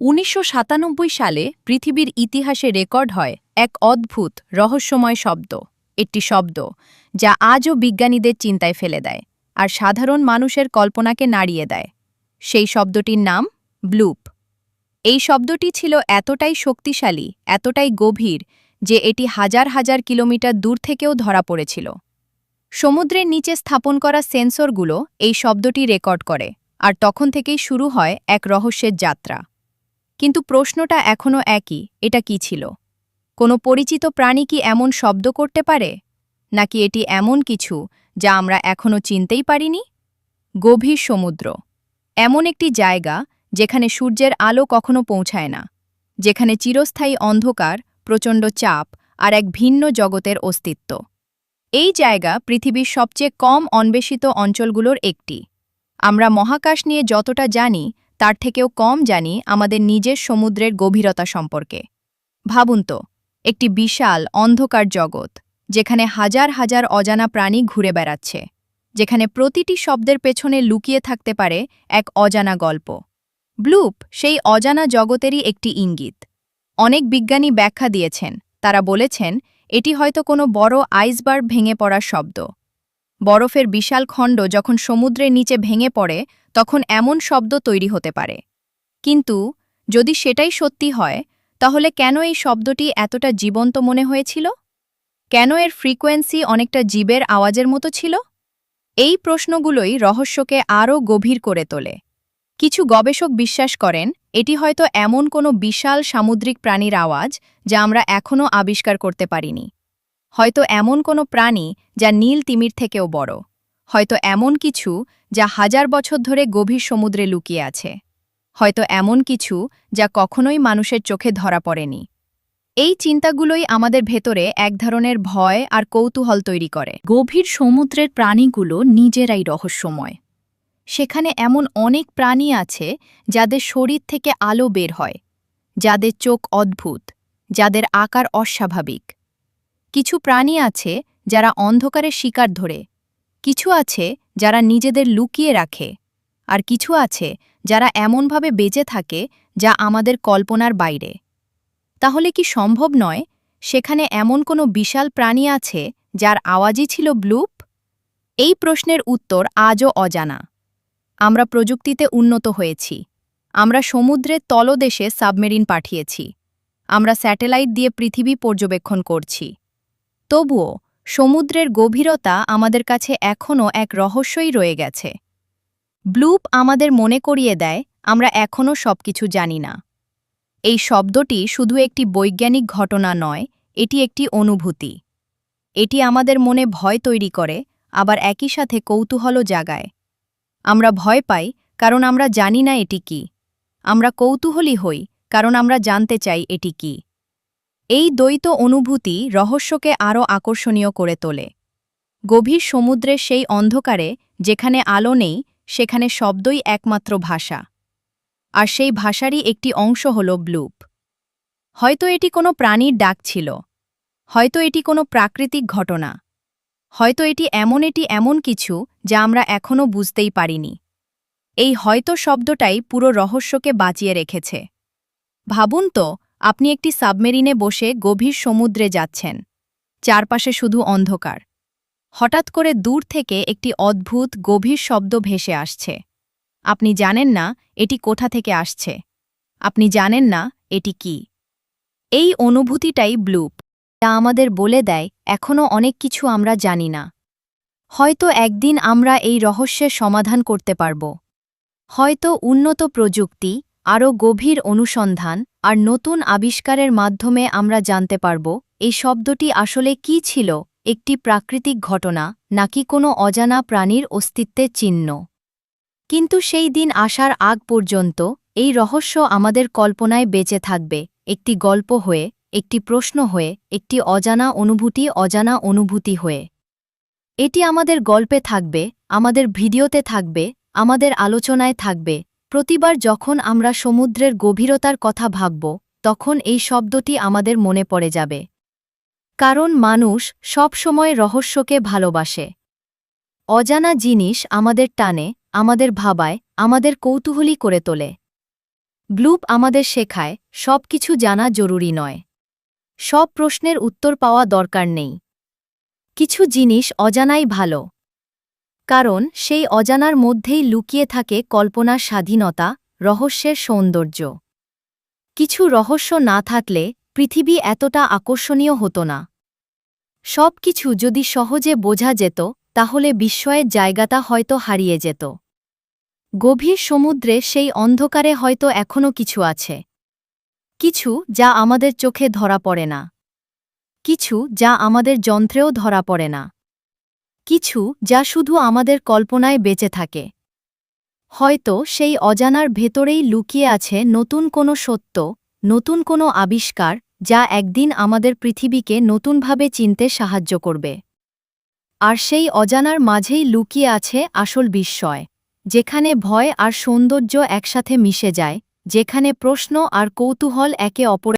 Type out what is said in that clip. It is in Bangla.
১৯৯৭ সালে পৃথিবীর ইতিহাসে রেকর্ড হয় এক অদ্ভুত রহস্যময় শব্দ, একটি শব্দ যা আজও বিজ্ঞানীদের চিন্তায় ফেলে দেয় আর সাধারণ মানুষের কল্পনাকে নাড়িয়ে দেয়। সেই শব্দটির নাম ব্লুপ। এই শব্দটি ছিল এতটাই শক্তিশালী, এতটাই গভীর যে এটি হাজার হাজার কিলোমিটার দূর থেকেও ধরা পড়েছিল। সমুদ্রের নিচে স্থাপন করা সেন্সরগুলো এই শব্দটি রেকর্ড করে, আর তখন থেকেই শুরু হয় এক রহস্যের যাত্রা। কিন্তু প্রশ্নটা এখনও একই, এটা কি ছিল? কোনো পরিচিত প্রাণী কি এমন শব্দ করতে পারে, নাকি এটি এমন কিছু যা আমরা এখনও চিনতেই পারিনি? গভীর সমুদ্র এমন একটি জায়গা যেখানে সূর্যের আলো কখনো পৌঁছায় না, যেখানে চিরস্থায়ী অন্ধকার, প্রচণ্ড চাপ আর এক ভিন্ন জগতের অস্তিত্ব। এই জায়গা পৃথিবীর সবচেয়ে কম অন্বেষিত অঞ্চলগুলোর একটি। আমরা মহাকাশ নিয়ে যতটা জানি তার থেকেও কম জানি আমাদের নিজের সমুদ্রের গভীরতা সম্পর্কে। ভাবুন তো, একটি বিশাল অন্ধকার জগৎ, যেখানে হাজার হাজার অজানা প্রাণী ঘুরে বেড়াচ্ছে, যেখানে প্রতিটি শব্দের পেছনে লুকিয়ে থাকতে পারে এক অজানা গল্প। ব্লুপ সেই অজানা জগতেরই একটি ইঙ্গিত। অনেক বিজ্ঞানী ব্যাখ্যা দিয়েছেন। তারা বলেছেন এটি হয়তো কোনো বড় আইসবার্গ ভেঙে পড়ার শব্দ। বরফের বিশাল খণ্ড যখন সমুদ্রের নিচে ভেঙে পড়ে, তখন এমন শব্দ তৈরি হতে পারে। কিন্তু যদি সেটাই সত্যি হয়, তাহলে কেন এই শব্দটি এতটা জীবন্ত মনে হয়েছিল? কেন এর ফ্রিকোয়েন্সি অনেকটা জীবের আওয়াজের মতো ছিল? এই প্রশ্নগুলোই রহস্যকে আরও গভীর করে তোলে। কিছু গবেষক বিশ্বাস করেন এটি হয়তো এমন কোনো বিশাল সামুদ্রিক প্রাণীর আওয়াজ যা আমরা এখনও আবিষ্কার করতে পারিনি। হয়তো এমন কোনো প্রাণী যা নীল তিমির থেকেও বড়। হয়তো এমন কিছু যা হাজার বছর ধরে গভীর সমুদ্রে লুকিয়ে আছে। হয়তো এমন কিছু যা কখনোই মানুষের চোখে ধরা পড়েনি। এই চিন্তাগুলোই আমাদের ভেতরে এক ধরনের ভয় আর কৌতূহল তৈরি করে। গভীর সমুদ্রের প্রাণীগুলো নিজেরাই রহস্যময়। সেখানে এমন অনেক প্রাণী আছে যাদের শরীর থেকে আলো বের হয়, যাদের চোখ অদ্ভুত, যাদের আকার অস্বাভাবিক। কিছু প্রাণী আছে যারা অন্ধকারে শিকার ধরে, কিছু আছে যারা নিজেদের লুকিয়ে রাখে, আর কিছু আছে যারা এমনভাবে বেঁচে থাকে যা আমাদের কল্পনার বাইরে। তাহলে কি সম্ভব নয় সেখানে এমন কোনো বিশাল প্রাণী আছে যার আওয়াজই ছিল ব্লুপ? এই প্রশ্নের উত্তর আজও অজানা। আমরা প্রযুক্তিতে উন্নত হয়েছি। আমরা সমুদ্রের তলদেশে সাবমেরিন পাঠিয়েছি। আমরা স্যাটেলাইট দিয়ে পৃথিবী পর্যবেক্ষণ করছি। তবুও সমুদ্রের গভীরতা আমাদের কাছে এখনও এক রহস্যই রয়ে গেছে। ব্লুপ আমাদের মনে করিয়ে দেয় আমরা এখনও সবকিছু জানি না। এই শব্দটি শুধু একটি বৈজ্ঞানিক ঘটনা নয়, এটি একটি অনুভূতি। এটি আমাদের মনে ভয় তৈরি করে, আবার একই সাথে কৌতূহলও জাগায়। আমরা ভয় পাই কারণ আমরা জানি না এটি কি। আমরা কৌতূহলী হই কারণ আমরা জানতে চাই এটি কি। এই দ্বৈত অনুভূতি রহস্যকে আরও আকর্ষণীয় করে তোলে। গভীর সমুদ্রের সেই অন্ধকারে যেখানে আলো নেই, সেখানে শব্দই একমাত্র ভাষা। আর সেই ভাষারই একটি অংশ হল ব্লুপ। হয়তো এটি কোনো প্রাণীর ডাক ছিল, হয়তো এটি কোনো প্রাকৃতিক ঘটনা, হয়তো এটি এমন কিছু যা আমরা এখনও বুঝতেই পারিনি। এই হয়তো শব্দটাই পুরো রহস্যকে বাঁচিয়ে রেখেছে। ভাবুন তো, আপনি একটি সাবমেরিনে বসে গভীর সমুদ্রে যাচ্ছেন। চারপাশে শুধু অন্ধকার। হঠাৎ করে দূর থেকে একটি অদ্ভুত গভীর শব্দ ভেসে আসছে। আপনি জানেন না এটি কোথা থেকে আসছে। আপনি জানেন না এটি কি। এই অনুভূতিটাই ব্লুপ, যা আমাদের বলে দেয় এখনও অনেক কিছু আমরা জানি না। হয়তো একদিন আমরা এই রহস্যের সমাধান করতে পারব। হয়তো উন্নত প্রযুক্তি, আরও গভীর অনুসন্ধান আর নতুন আবিষ্কারের মাধ্যমে আমরা জানতে পারব এই শব্দটি আসলে কি ছিল, একটি প্রাকৃতিক ঘটনা নাকি কোনো অজানা প্রাণীর অস্তিত্বের চিহ্ন। কিন্তু সেই দিন আসার আগ পর্যন্ত এই রহস্য আমাদের কল্পনায় বেঁচে থাকবে, একটি গল্প হয়ে, একটি প্রশ্ন হয়ে, একটি অজানা অনুভূতি হয়ে। এটি আমাদের গল্পে থাকবে, আমাদের ভিডিওতে থাকবে, আমাদের আলোচনায় থাকবে। প্রতিবার যখন আমরা সমুদ্রের গভীরতার কথা ভাবব, তখন এই শব্দটি আমাদের মনে পড়ে যাবে। কারণ মানুষ সব সময় রহস্যকে ভালোবাসে। অজানা জিনিস আমাদের টানে, আমাদের ভাবায়, আমাদের কৌতূহলী করে তোলে। ব্লুপ আমাদের শেখায় সব কিছু জানা জরুরি নয়। সব প্রশ্নের উত্তর পাওয়া দরকার নেই। কিছু জিনিস অজানাই ভালো, কারণ সেই অজানার মধ্যেই লুকিয়ে থাকে কল্পনার স্বাধীনতা, রহস্যের সৌন্দর্য। কিছু রহস্য না থাকলে পৃথিবী এতটা আকর্ষণীয় হতো না। সব কিছু যদি সহজে বোঝা যেত, তাহলে বিস্ময়ের জায়গাটা হয়তো হারিয়ে যেত। গভীর সমুদ্রে সেই অন্ধকারে হয়তো এখনও কিছু আছে। কিছু যা আমাদের চোখে ধরা পড়ে না। কিছু যা আমাদের যন্ত্রেও ধরা পড়ে না। কিছু যা শুধু আমাদের কল্পনায় বেঁচে থাকে। হয়তো সেই অজানার ভেতরেই লুকিয়ে আছে নতুন কোনো সত্য, নতুন কোনো আবিষ্কার, যা একদিন আমাদের পৃথিবীকে নতুনভাবে চিনতে সাহায্য করবে। আর সেই অজানার মাঝেই লুকিয়ে আছে আসল বিস্ময়, যেখানে ভয় আর সৌন্দর্য একসাথে মিশে যায়, যেখানে প্রশ্ন আর কৌতূহল একে অপরের